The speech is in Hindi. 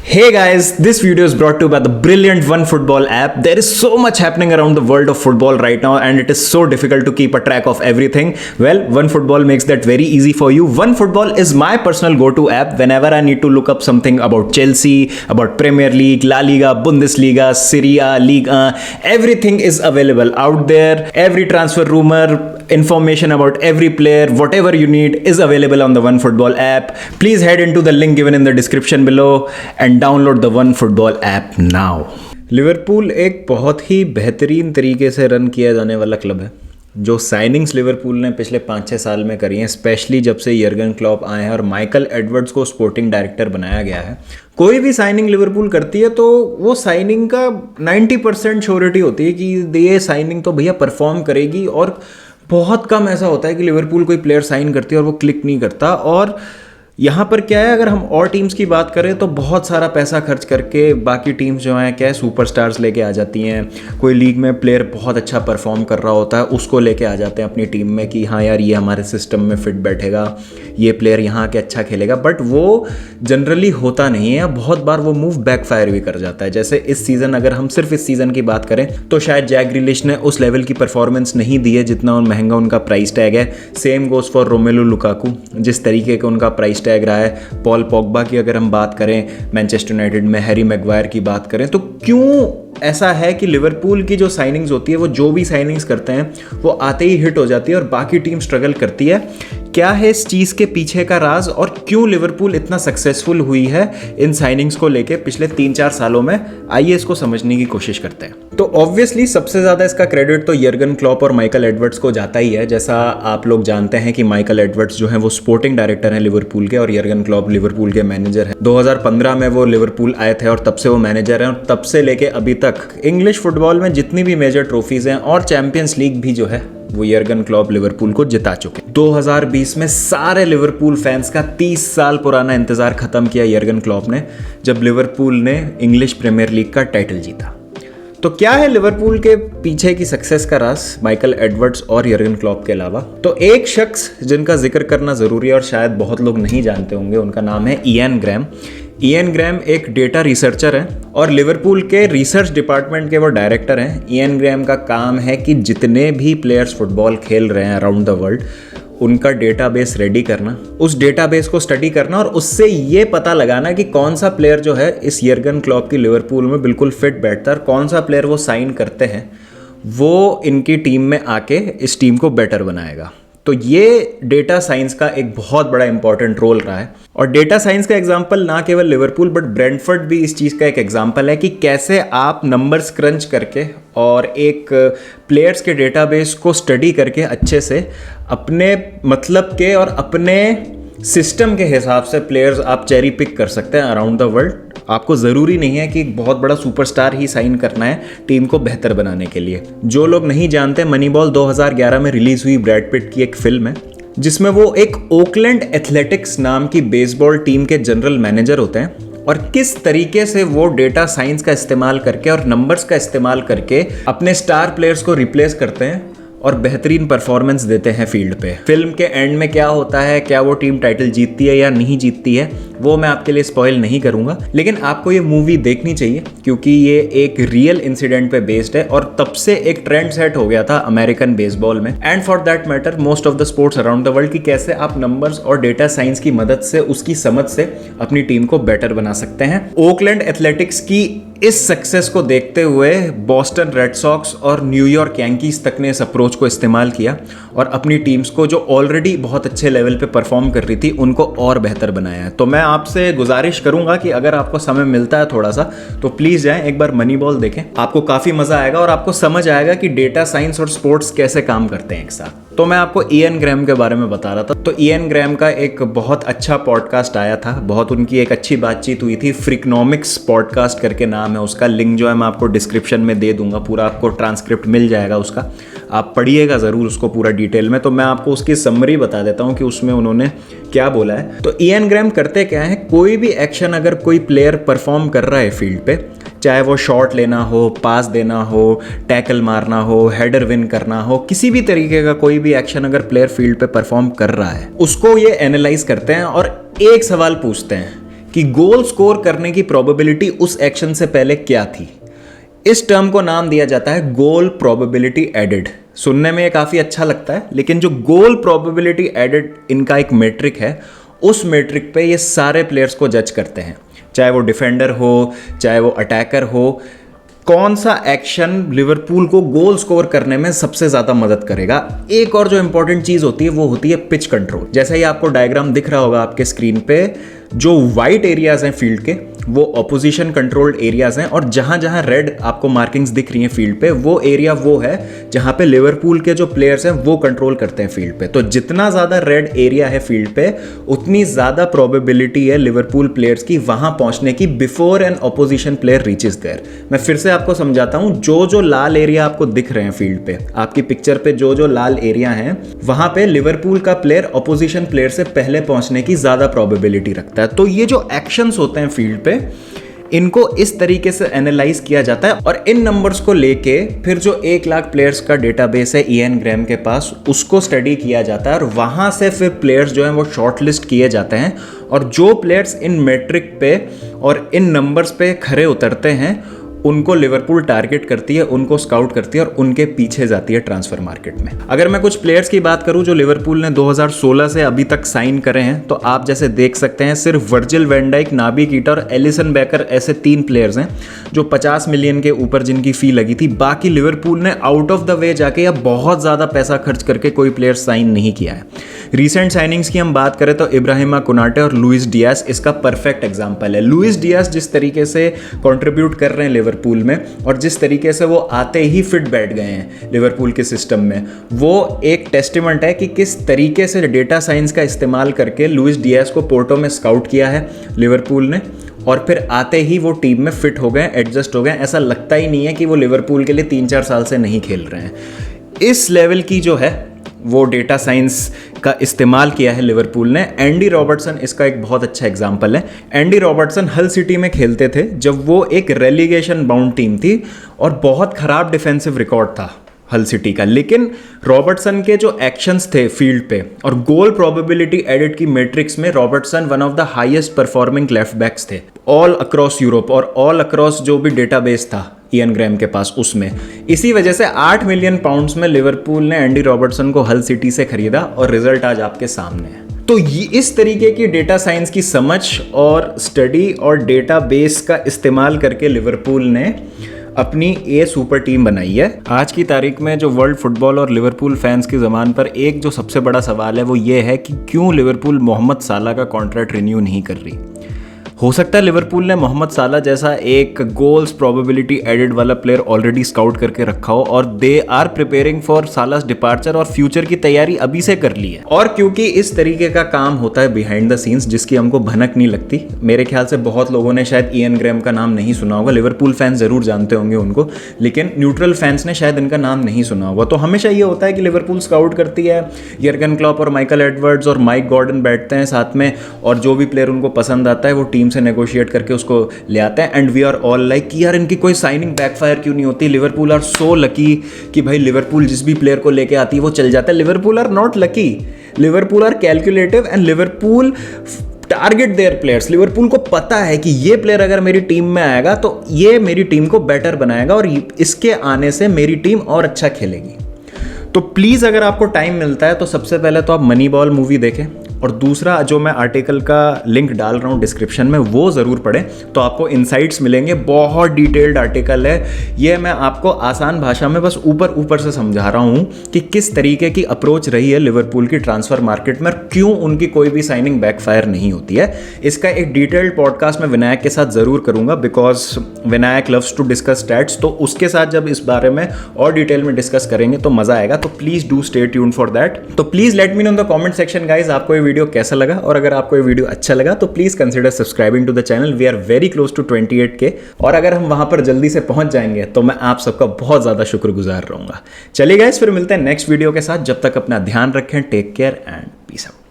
Hey guys, this video is brought to you by the brilliant OneFootball app. There is so much happening around the world of football right now and it is so difficult to keep a track of everything. Well, OneFootball makes that very easy for you. OneFootball is my personal go-to app whenever I need to look up something about Chelsea, about Premier League, La Liga, Bundesliga, Serie A, Ligue 1. Everything is available out there. Every transfer rumor, information about every player, whatever you need is available on the OneFootball app. Please head into the link given in the description below and download the OneFootball app now. Liverpool एक बहुत ही बेहतरीन तरीके से रन किया जाने वाला क्लब है। जो साइनिंग्स लिवरपूल ने पिछले 5-6 साल में करी हैं, स्पेशली जब से यर्गन क्लॉप आए हैं और माइकल एडवर्ड्स को स्पोर्टिंग डायरेक्टर बनाया गया है, कोई भी साइनिंग लिवरपूल करती है तो वो साइनिंग का 90% श्योरिटी होती है कि ये साइनिंग तो भैया परफॉर्म करेगी। और बहुत कम ऐसा होता है कि लिवरपूल कोई प्लेयर साइन करती है और वो क्लिक नहीं करता। और यहाँ पर क्या है, अगर हम और टीम्स की बात करें तो बहुत सारा पैसा खर्च करके बाकी टीम्स जो हैं क्या है सुपरस्टार्स लेके आ जाती हैं। कोई लीग में प्लेयर बहुत अच्छा परफॉर्म कर रहा होता है, उसको लेके आ जाते हैं अपनी टीम में कि हाँ यार ये हमारे सिस्टम में फिट बैठेगा, ये प्लेयर यहाँ आके अच्छा खेलेगा। बट वो जनरली होता नहीं है, बहुत बार वो मूव बैकफायर भी कर जाता है। जैसे इस सीज़न, अगर हम सिर्फ इस सीज़न की बात करें तो शायद जैक ग्रिलिश ने उस लेवल की परफॉर्मेंस नहीं दी है जितना महंगा उनका प्राइस टैग है। Same goes for Romelu Lukaku, जिस तरीके का उनका प्राइस टैग रहा है। पॉल पॉगबा की अगर हम बात करें, मैनचेस्टर यूनाइटेड में हैरी मैगवायर की बात करें, तो क्यों ऐसा है कि लिवरपूल की जो साइनिंग्स होती है, वो जो भी साइनिंग्स करते हैं वो आते ही हिट हो जाती है और बाकी टीम स्ट्रगल करती है। क्या है इस चीज़ के पीछे का राज और क्यों लिवरपूल इतना सक्सेसफुल हुई है इन साइनिंग्स को लेके पिछले 3-4 सालों में, आइए इसको समझने की कोशिश करते हैं। तो ऑब्वियसली सबसे ज़्यादा इसका क्रेडिट तो यर्गन क्लॉप और माइकल एडवर्ड्स को जाता ही है। जैसा आप लोग जानते हैं कि माइकल एडवर्ड्स जो है वो स्पोर्टिंग डायरेक्टर हैं लिवरपूल के और यर्गन क्लॉप लिवरपूल के मैनेजर हैं। 2015 में वो लिवरपूल आए थे और तब से वो मैनेजर हैं और तब से लेके अभी तक इंग्लिश फुटबॉल में जितनी भी मेजर ट्रॉफीज हैं और चैंपियंस लीग भी जो है वो यर्गन क्लॉप लिवरपूल को जिता चुके। 2020 में सारे लिवरपूल फैंस का 30 साल पुराना इंतजार खत्म किया यर्गन क्लॉप ने, जब लिवरपूल ने इंग्लिश प्रीमियर लीग का टाइटल जीता। तो क्या है लिवरपूल के पीछे की सक्सेस का राज माइकल एडवर्ड्स और यर्गन क्लॉप के अलावा? तो एक शख्स जिनका जिक्र करना जरूरी है और शायद बहुत लोग नहीं जानते होंगे, उनका नाम है इयान ग्रैम। इयान ग्रैम एक डेटा रिसर्चर हैं और लिवरपूल के रिसर्च डिपार्टमेंट के वो डायरेक्टर हैं। इयान ग्रैम का काम है कि जितने भी प्लेयर्स फुटबॉल खेल रहे हैं अराउंड द वर्ल्ड, उनका डेटाबेस रेडी करना, उस डेटाबेस को स्टडी करना और उससे ये पता लगाना कि कौन सा प्लेयर जो है इस यर्गन क्लॉप की लिवरपूल में बिल्कुल फिट बैठता है और कौन सा प्लेयर वो साइन करते हैं वो इनकी टीम में आके इस टीम को बेटर बनाएगा। तो ये डेटा साइंस का एक बहुत बड़ा इंपॉर्टेंट रोल रहा है। और डेटा साइंस का एग्जांपल ना केवल लिवरपूल बट ब्रेंटफोर्ड भी इस चीज़ का एक एग्जांपल है कि कैसे आप नंबर्स क्रंच करके और एक प्लेयर्स के डेटाबेस को स्टडी करके अच्छे से अपने मतलब के और अपने सिस्टम के हिसाब से प्लेयर्स आप चेरी पिक कर सकते हैं अराउंड द वर्ल्ड। आपको ज़रूरी नहीं है कि एक बहुत बड़ा सुपरस्टार ही साइन करना है टीम को बेहतर बनाने के लिए। जो लोग नहीं जानते, मनीबॉल 2011 में रिलीज़ हुई ब्रैड पिट की एक फिल्म है जिसमें वो एक ओकलैंड एथलेटिक्स नाम की बेसबॉल टीम के जनरल मैनेजर होते हैं और किस तरीके से वो डेटा साइंस का इस्तेमाल करके और नंबर्स का इस्तेमाल करके अपने स्टार प्लेयर्स को रिप्लेस करते हैं और बेहतरीन परफॉर्मेंस देते हैं फील्ड पे। फिल्म के एंड में क्या होता है, क्या वो टीम टाइटल जीतती है या नहीं जीतती है, वो मैं आपके लिए स्पॉइल नहीं करूंगा, लेकिन आपको ये मूवी देखनी चाहिए क्योंकि ये एक रियल इंसिडेंट पे बेस्ड है और तब से एक ट्रेंड सेट हो गया था अमेरिकन बेसबॉल में and for that matter most of the sports around the world, कि कैसे आप नंबर्स और डेटा साइंस की मदद से, उसकी समझ से अपनी टीम को बेटर बना सकते हैं। ओकलैंड एथलेटिक्स की इस सक्सेस को देखते हुए बॉस्टन रेड सॉक्स और न्यूयॉर्क यांकीज तक ने इस अप्रोच को इस्तेमाल किया और अपनी टीम्स को जो ऑलरेडी बहुत अच्छे लेवल पे परफॉर्म कर रही थी उनको और बेहतर बनाया है। तो मैं आपसे गुजारिश करूंगा कि अगर आपको समय मिलता है थोड़ा सा तो प्लीज़ जाएं एक बार मनीबॉल देखें, आपको काफ़ी मज़ा आएगा और आपको समझ आएगा कि डेटा साइंस और स्पोर्ट्स कैसे काम करते हैं एक साथ। तो मैं आपको इयान ग्रैम के बारे में बता रहा था। तो इयान ग्रैम का एक बहुत अच्छा पॉडकास्ट आया था, बहुत उनकी एक अच्छी बातचीत हुई थी। फ्रिकनॉमिक्स पॉडकास्ट करके नाम है उसका, लिंक जो है मैं आपको डिस्क्रिप्शन में दे दूंगा, पूरा आपको ट्रांसक्रिप्ट मिल जाएगा उसका, आप पढ़िएगा ज़रूर उसको पूरा डिटेल में। तो मैं आपको उसकी समरी बता देता हूँ कि उसमें उन्होंने क्या बोला है। तो इयान ग्रैम करते क्या है, कोई भी एक्शन अगर कोई प्लेयर परफॉर्म कर रहा है फील्ड पे, चाहे वो शॉट लेना हो, पास देना हो, टैकल मारना हो, हेडर विन करना हो, किसी भी तरीके का कोई भी एक्शन अगर प्लेयर फील्ड पे परफॉर्म कर रहा है, उसको ये एनालाइज करते हैं और एक सवाल पूछते हैं कि गोल स्कोर करने की प्रोबेबिलिटी उस एक्शन से पहले क्या थी। इस टर्म को नाम दिया जाता है गोल प्रोबेबिलिटी एडेड। सुनने में ये काफ़ी अच्छा लगता है, लेकिन जो गोल प्रोबेबिलिटी एडेड इनका एक मेट्रिक है, उस मेट्रिक पे ये सारे प्लेयर्स को जज करते हैं, चाहे वो डिफेंडर हो, चाहे वो अटैकर हो। कौन सा एक्शन लिवरपूल को गोल स्कोर करने में सबसे ज़्यादा मदद करेगा। एक और जो इंपॉर्टेंट चीज़ होती है वो होती है पिच कंट्रोल। जैसा ही आपको डायग्राम दिख रहा होगा आपके स्क्रीन पे, जो वाइट एरियाज हैं फील्ड के वो ऑपोजिशन कंट्रोल्ड एरियाज हैं, और जहां जहां रेड आपको मार्किंग्स दिख रही हैं फील्ड पे, वो एरिया वो है जहां पे लिवरपूल के जो प्लेयर्स हैं वो कंट्रोल करते हैं फील्ड पे। तो जितना ज़्यादा रेड एरिया है फील्ड पे, उतनी ज़्यादा प्रोबेबिलिटी है लिवरपूल प्लेयर्स की वहां पहुंचने की before an opposition player reaches there. मैं फिर से आपको समझाता हूं, जो जो लाल एरिया आपको दिख रहे हैं फील्ड पे, आपकी पिक्चर पे जो जो लाल एरिया हैं, वहां पे लिवरपूल का प्लेयर ऑपोजिशन प्लेयर से पहले पहुंचने की ज़्यादा प्रोबेबिलिटी रखता है। तो ये जो एक्शंस होते हैं फील्ड पे, इनको इस तरीके से एनालाइज किया जाता है, और इन नंबर्स को लेके फिर जो 1 लाख प्लेयर्स का डेटाबेस है इयन ग्रैम के पास, उसको स्टडी किया जाता है, और वहाँ से फिर प्लेयर्स जो हैं वो शॉर्टलिस्ट किए जाते हैं, और जो प्लेयर्स इन मैट्रिक पे और इन नंबर्स पे खरे उतरते हैं उनको लिवरपूल टारगेट करती है, उनको स्काउट करती है और उनके पीछे जाती है ट्रांसफर मार्केट में। अगर मैं कुछ प्लेयर्स की बात करूं जो लिवरपूल ने 2016 से अभी तक साइन करे हैं, तो आप जैसे देख सकते हैं सिर्फ वर्जिल वैन डाइक, नाबी कीटा और एलिसन बेकर ऐसे 3 प्लेयर्स हैं जो 50 मिलियन के ऊपर जिनकी फी लगी थी। बाकी लिवरपूल ने आउट ऑफ द वे जाके या बहुत ज़्यादा पैसा खर्च करके कोई प्लेयर साइन नहीं किया है। रिसेंट साइनिंग्स की हम बात करें तो इब्राहिमा कोनाटे और लुइस डियास इसका परफेक्ट एग्जाम्पल है। लुइस डियास जिस तरीके से कॉन्ट्रीब्यूट कर रहे हैं लिवरपूल में, और जिस तरीके से वो आते ही फिट बैठ गए हैं लिवरपूल के सिस्टम में, वो एक टेस्टिमेंट है कि किस तरीके से डेटा साइंस का इस्तेमाल करके लुइस डियास को पोर्टो में स्काउट किया है लिवरपूल ने, और फिर आते ही वो टीम में फिट हो गए, एडजस्ट हो गए। ऐसा लगता ही नहीं है कि वो लिवरपूल के लिए 3-4 साल से नहीं खेल रहे हैं। इस लेवल की जो है वो डेटा साइंस का इस्तेमाल किया है लिवरपूल ने। एंडी रॉबर्टसन इसका एक बहुत अच्छा एग्जाम्पल है। एंडी रॉबर्टसन हल सिटी में खेलते थे जब वो एक रेलीगेशन बाउंड टीम थी और बहुत खराब डिफेंसिव रिकॉर्ड था हल सिटी का, लेकिन रॉबर्टसन के जो एक्शंस थे फील्ड पे और गोल प्रोबेबिलिटी एडेड की मैट्रिक्स में Robertson one of the highest performing left backs थे ऑल अक्रॉस यूरोप और ऑल अक्रॉस जो भी डेटाबेस था इयन ग्रैम के पास उसमें। इसी वजह से 8 मिलियन पाउंड्स में लिवरपूल ने एंडी रॉबर्टसन को हल सिटी से खरीदा और रिजल्ट आज आपके सामने है। तो इस तरीके की डेटा साइंस की समझ और स्टडी और डेटाबेस का इस्तेमाल करके लिवरपूल ने अपनी ये सुपर टीम बनाई है। आज की तारीख में जो वर्ल्ड फुटबॉल और लिवरपूल फैंस की ज़बान पर एक जो सबसे बड़ा सवाल है वो ये है कि क्यों लिवरपूल मोहम्मद साला का कॉन्ट्रैक्ट रिन्यू नहीं कर रही। हो सकता है लिवरपूल ने मोहम्मद साला जैसा एक गोल्स प्रोबेबिलिटी एडेड वाला प्लेयर ऑलरेडी स्काउट करके रखा हो और they are preparing for Salah's departure और फ्यूचर की तैयारी अभी से कर ली है। और क्योंकि इस तरीके का काम होता है बिहाइंड द सीन्स जिसकी हमको भनक नहीं लगती, मेरे ख्याल से बहुत लोगों ने शायद इयन ग्रैम का नाम नहीं सुना होगा। लिवरपूल फैंस जरूर जानते होंगे उनको, लेकिन न्यूट्रल फैंस ने शायद इनका नाम नहीं सुना होगा। तो हमेशा ये होता है कि लिवरपूल स्काउट करती है, यर्गन क्लॉप और माइकल एडवर्ड्स और माइक गॉर्डन बैठते हैं साथ में और जो भी प्लेयर उनको पसंद आता है वो टीम से नेगोशिएट करके उसको ले आते हैं। And we are all like कि यार इनकी कोई साइनिंग बैकफायर क्यों नहीं होती। लिवरपूल आर सो लकी कि भाई लिवरपूल जिस भी प्लेयर को लेके आती है वो चल जाता है। Liverpool are not lucky, Liverpool are calculative and Liverpool target their players. Liverpool को पता है कि ये प्लेयर अगर मेरी टीम में आएगा तो ये मेरी टीम को बेटर बनाएगा और इसके आने से मेरी टीम और अच्छा खेलेगी। तो प्लीज़ अगर आपको टाइम मिलता है तो सबसे पहले तो आप मनी बॉल मूवी देखें, और दूसरा जो मैं आर्टिकल का लिंक डाल रहा हूँ डिस्क्रिप्शन में वो ज़रूर पढ़ें, तो आपको इनसाइट्स मिलेंगे। बहुत डिटेल्ड आर्टिकल है ये, मैं आपको आसान भाषा में बस ऊपर से समझा रहा हूँ कि किस तरीके की अप्रोच रही है लिवरपूल की ट्रांसफ़र मार्केट में, क्यों उनकी कोई भी साइनिंग बैकफायर नहीं होती है। इसका एक डिटेल्ड पॉडकास्ट मैं विनायक के साथ ज़रूर करूँगा, because Vinayak loves to discuss stats, तो उसके साथ जब इस बारे में और डिटेल में डिस्कस करेंगे तो मज़ा आएगा। तो please do stay tuned for that. तो please let me know in the comment section guys आपको ये वीडियो कैसा लगा, और अगर आपको ये वीडियो अच्छा लगा तो please consider subscribing to the channel. We are very close to 28K, और अगर हम वहां पर जल्दी से पहुंच जाएंगे तो मैं आप सबका बहुत ज्यादा शुक्रगुजार रहूंगा। चलिए गाइस, फिर मिलते हैं नेक्स्ट वीडियो के साथ। जब तक अपना ध्यान रखें, take care and peace out.